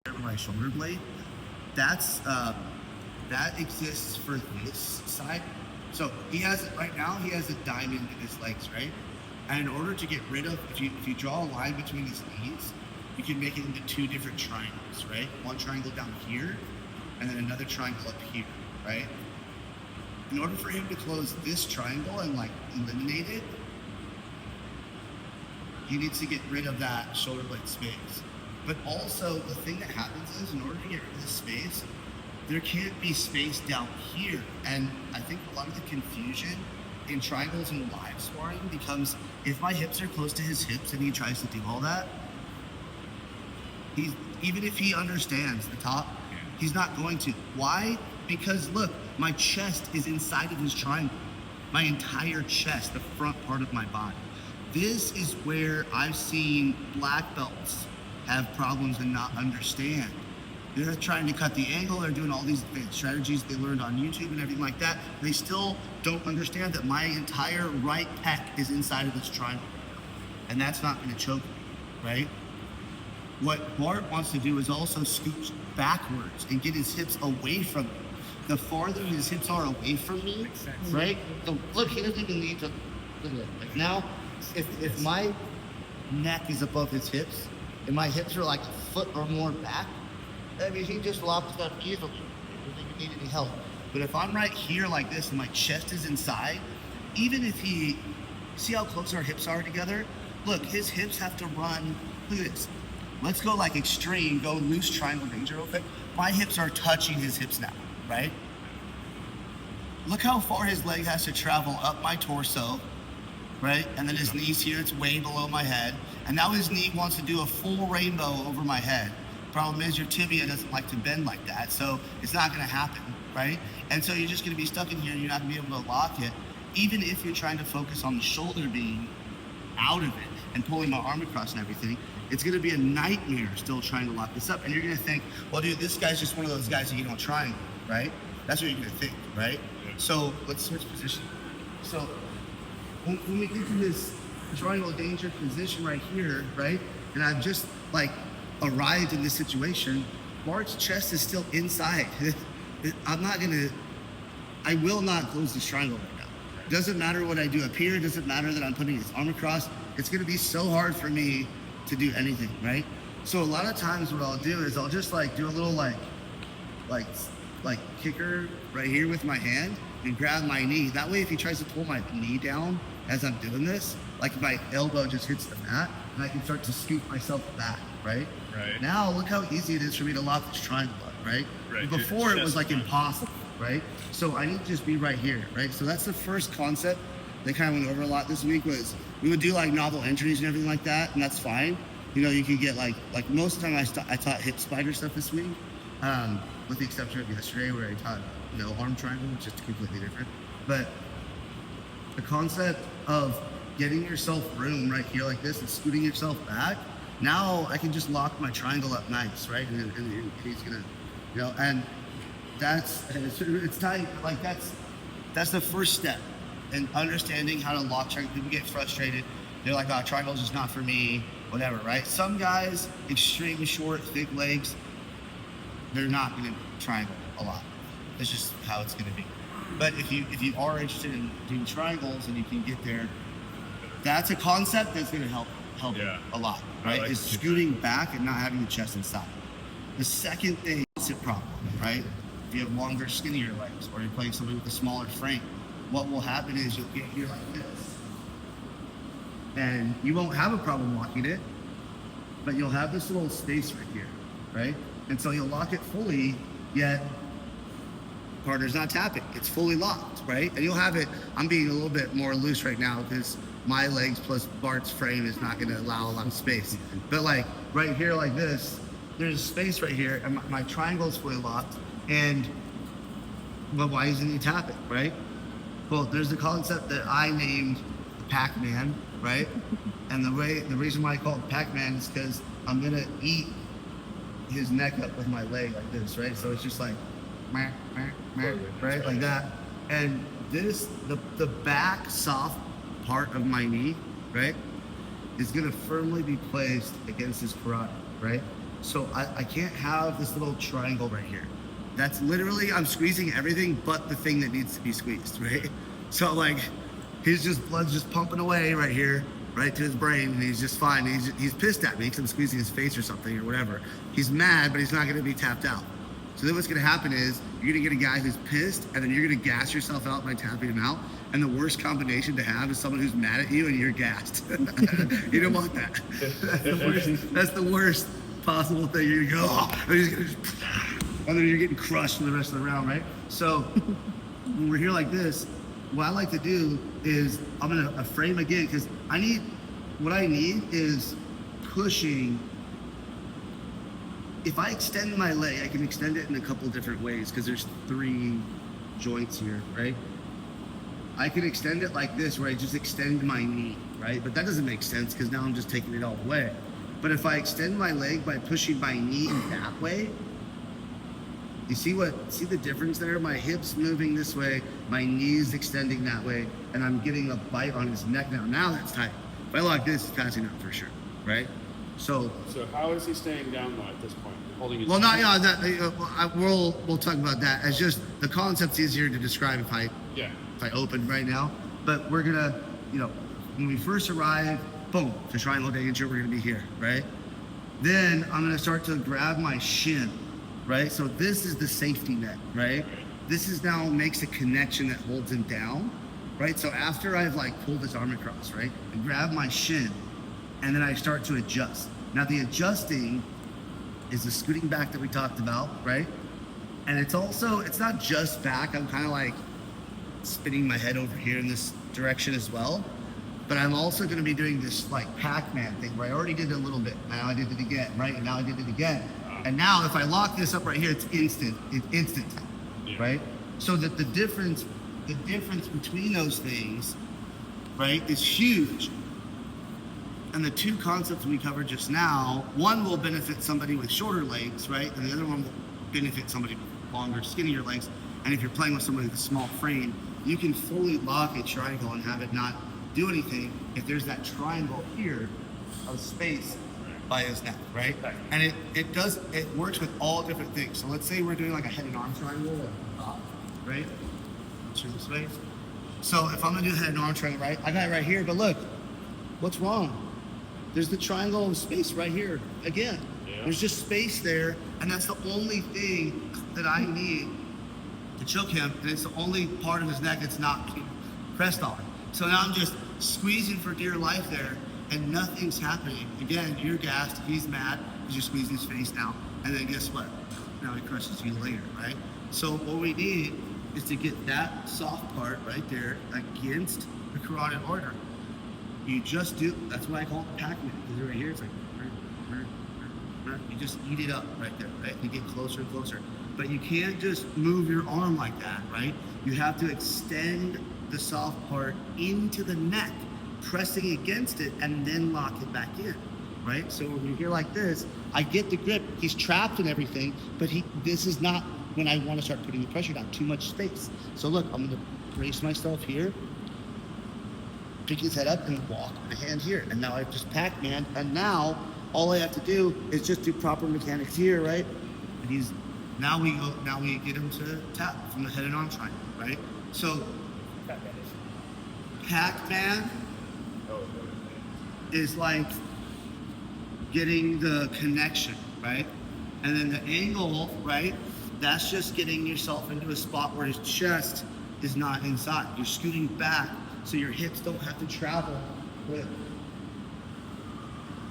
my shoulder blade. That exists for this side. So he has it right now. He has a diamond in his legs, right? And in order to get rid of, if you draw a line between his knees, you can make it into two different triangles, right? One triangle down here, and then another triangle up here, right? In order for him to close this triangle and like eliminate it, he needs to get rid of that shoulder blade space. But also, the thing that happens is, in order to get rid of this space, there can't be space down here. And I think a lot of the confusion in triangles and live sparring becomes, if my hips are close to his hips and he tries to do all that, even if he understands the top, he's not going to. Why? Because look, my chest is inside of his triangle. My entire chest, the front part of my body. This is where I've seen black belts have problems and not understand. They're trying to cut the angle, they're doing all these advanced strategies they learned on YouTube and everything like that. They still don't understand that my entire right pec is inside of this triangle. And that's not gonna choke me, right? What Bart wants to do is also scoot backwards and get his hips away from me. The farther his hips are away from me, right? So look, he doesn't even need to, look at it. Like now, if my neck is above his hips, and my hips are like a foot or more back, I mean, he just locks up easily. He doesn't need any help. But if I'm right here like this and my chest is inside, even if he, see how close our hips are together? Look, his hips have to run, look at this. Let's go like extreme, go loose triangle danger real quick. My hips are touching his hips now, right? Look how far his leg has to travel up my torso, right? And then his knee's here, it's way below my head. And now his knee wants to do a full rainbow over my head. Problem is your tibia doesn't like to bend like that, so it's not gonna happen, right? And so you're just gonna be stuck in here and you're not gonna be able to lock it, even if you're trying to focus on the shoulder being out of it and pulling my arm across and everything. It's gonna be a nightmare still trying to lock this up. And you're gonna think, well, dude, this guy's just one of those guys that you don't triangle, right? That's what you're gonna think, right? So let's switch position. So when we get to this triangle danger position right here, right? And I've just like arrived in this situation, Bart's chest is still inside. I will not close this triangle right now. Doesn't matter what I do up here, doesn't matter that I'm putting his arm across, it's gonna be so hard for me to do anything, right? So a lot of times what I'll do is I'll just like do a little like kicker right here with my hand and grab my knee. That way if he tries to pull my knee down as I'm doing this, like my elbow just hits the mat and I can start to scoop myself back, right? Right. Now look how easy it is for me to lock this triangle up, right? Before it was like impossible, right? So I need to just be right here, right? So that's the first concept that kind of went over a lot this week. Was we would do like novel entries and everything like that, and that's fine. You know, you could get like most of the time I taught hip spider stuff this week, with the exception of yesterday where I taught no arm triangle, which is completely different. But the concept of getting yourself room right here like this and scooting yourself back, now I can just lock my triangle up nice, right? And he's gonna, you know, and it's tight. Like that's the first step in understanding how to lock triangle. People get frustrated. They're like, oh, triangle's just not for me, whatever, right? Some guys, extremely short, thick legs, they're not gonna triangle a lot. That's just how it's gonna be. But if you are interested in doing triangles and you can get there, that's a concept that's gonna help a lot, right? Like is scooting back and not having the chest inside. The second thing is sit problem, right? If you have longer, skinnier legs, or you're playing somebody with a smaller frame, what will happen is you'll get here like this. And you won't have a problem locking it, but you'll have this little space right here, right? And so you'll lock it fully, yet partner's not tapping. It's fully locked, right? And you'll have it, I'm being a little bit more loose right now because my legs plus Bart's frame is not gonna allow a lot of space. But like right here like this, there's a space right here and my triangle is fully locked. But why isn't he tapping, right? Well, there's the concept that I named the Pac-Man, right? And the reason why I call it Pac-Man is because I'm gonna eat his neck up with my leg like this, right? So it's just like, right, like that. And this, the back soft part of my knee, right, is gonna firmly be placed against his carotid, right? So I can't have this little triangle right here. That's literally, I'm squeezing everything but the thing that needs to be squeezed, right? So like, blood's just pumping away right here, right to his brain, and he's just fine. He's pissed at me because I'm squeezing his face or something or whatever. He's mad, but he's not gonna be tapped out. So then what's gonna happen is, you're gonna get a guy who's pissed, and then you're gonna gas yourself out by tapping him out. And the worst combination to have is someone who's mad at you and you're gassed. You don't want that. That's the worst possible thing. You're gonna go, oh, and then you're getting crushed for the rest of the round, right? So when we're here like this, what I like to do is I'm gonna frame again, because what I need is pushing. If I extend my leg, I can extend it in a couple different ways, because there's 3 joints here, right? I can extend it like this, where I just extend my knee, right? But that doesn't make sense, because now I'm just taking it all away. But if I extend my leg by pushing my knee that way, you see the difference there? My hips moving this way, my knees extending that way, and I'm getting a bite on his neck now. Now that's tight. If I lock this, it's passing out for sure, right? So how is he staying down though at this point? Holding his we'll talk about that. It's just the concept's easier to describe if I open right now. But we're gonna, when we first arrive, boom, the triangle danger, we're gonna be here, right? Then I'm gonna start to grab my shin, right? So this is the safety net, right? This is now makes a connection that holds him down, right? So after I've like pulled his arm across, right? I grab my shin, and then I start to adjust. Now the adjusting is the scooting back that we talked about, right? And it's not just back. I'm kind of like spinning my head over here in this direction as well. But I'm also gonna be doing this like Pac-Man thing, where I already did it a little bit. Now I did it again, right? And now I did it again. And now if I lock this up right here, it's instant, right? So that the difference between those things, right, is huge. And the 2 concepts we covered just now, one will benefit somebody with shorter legs, right? And the other one will benefit somebody with longer, skinnier legs. And if you're playing with somebody with a small frame, you can fully lock a triangle and have it not do anything if there's that triangle here of space by his neck, right? And it works with all different things. So let's say we're doing like a head and arm triangle, right? Turn this way. So if I'm gonna do a head and arm triangle, right? I got it right here, but look, what's wrong? There's the triangle of space right here. Again, there's just space there, and that's the only thing that I need to choke him, and it's the only part of his neck that's not pressed on. So now I'm just squeezing for dear life there, and nothing's happening. Again, you're gassed, he's mad, because you're squeezing his face now, and then guess what? Now he crushes you later, right? So what we need is to get that soft part right there against the carotid artery. You just do, that's why I call it Pac-Man, because right here it's like, you just eat it up right there, right? You get closer and closer. But you can't just move your arm like that, right? You have to extend the soft part into the neck, pressing against it, and then lock it back in, right? So when you're here like this, I get the grip, he's trapped and everything, but this is not when I want to start putting the pressure down, too much space. So look, I'm gonna brace myself here, pick his head up and walk the hand here. And now I've just Pac-Man, and now all I have to do is just do proper mechanics here, right? And now we get him to tap from the head and arm triangle, right? So Pac-Man is like getting the connection, right? And then the angle, right? That's just getting yourself into a spot where his chest is not inside. You're scooting back so your hips don't have to travel with.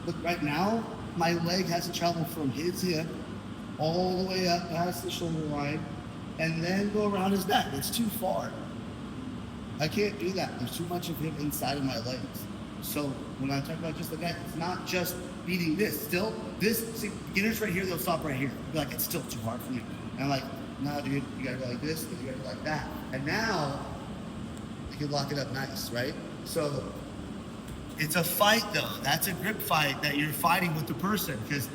Look, right now, my leg has to travel from his hip all the way up past the shoulder line and then go around his neck. It's too far. I can't do that. There's too much of him inside of my legs. So when I'm talking about just the neck, it's not just beating this. Still, see, beginners right here, they'll stop right here. They're like, it's still too hard for me. And I'm like, no, dude, you gotta go like this, you gotta go like that. And now, you can lock it up nice, right? So, it's a fight though. That's a grip fight that you're fighting with the person, because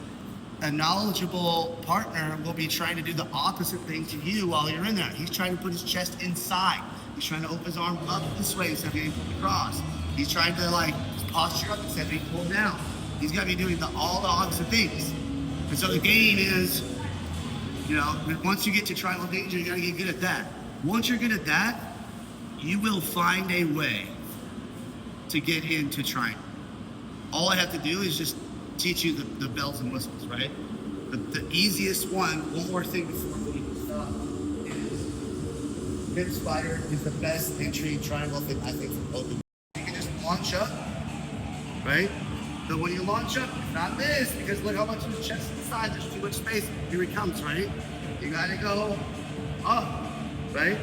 a knowledgeable partner will be trying to do the opposite thing to you while you're in there. He's trying to put his chest inside. He's trying to open his arm up this way instead of getting pulled across. He's trying to like posture up instead of being pulled down. He's got to be doing all the opposite things. And so the game is, you know, once you get to triangle danger, you gotta get good at that. Once you're good at that, you will find a way to get into triangle. All I have to do is just teach you the bells and whistles, right? The easiest one more thing before we stop, is hip spider is the best entry triangle thing, I think, for both of you. You can just launch up, right? So when you launch up, it's not this, because look how much of his chest is inside, there's too much space. Here he comes, right? You gotta go up, right?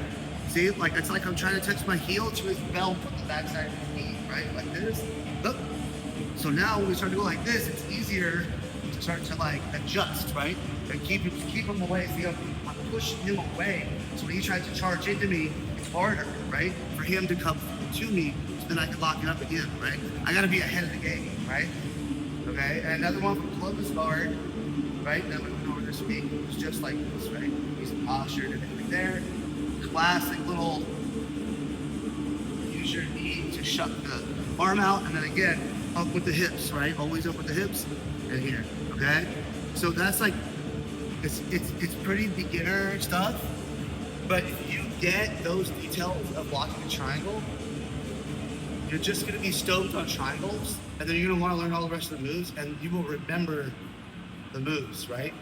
See, like it's like I'm trying to touch my heel to his belt on the backside of his knee, right? Like this. Look. So now when we start to go like this, it's easier to start to like adjust, right? And keep him away. See, I'm pushing him away. So when he tries to charge into me, it's harder, right? For him to come to me, so then I can lock it up again, right? I gotta be ahead of the game, right? Okay, and another one from Columbus guard, right? Then we went over this week, it was just like this, right? He's postured and everything there. Classic little, use your knee to shut the arm out, and then again, up with the hips, right? Always up with the hips, and here, okay? So that's like, it's pretty beginner stuff, but if you get those details of blocking a triangle, you're just gonna be stoked on triangles, and then you're gonna wanna learn all the rest of the moves, and you will remember the moves, right?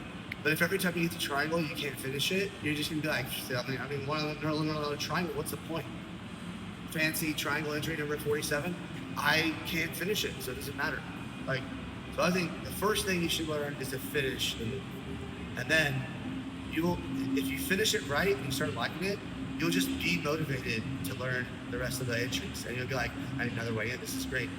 But if every time you get to triangle, you can't finish it, you're just gonna be like, I mean, want to learn another triangle, what's the point? Fancy triangle entry number 47, I can't finish it, so it doesn't matter. Like, so I think the first thing you should learn is to finish the move. And then you will, if you finish it right and you start liking it, you'll just be motivated to learn the rest of the entries. And you'll be like, I need another way in, this is great.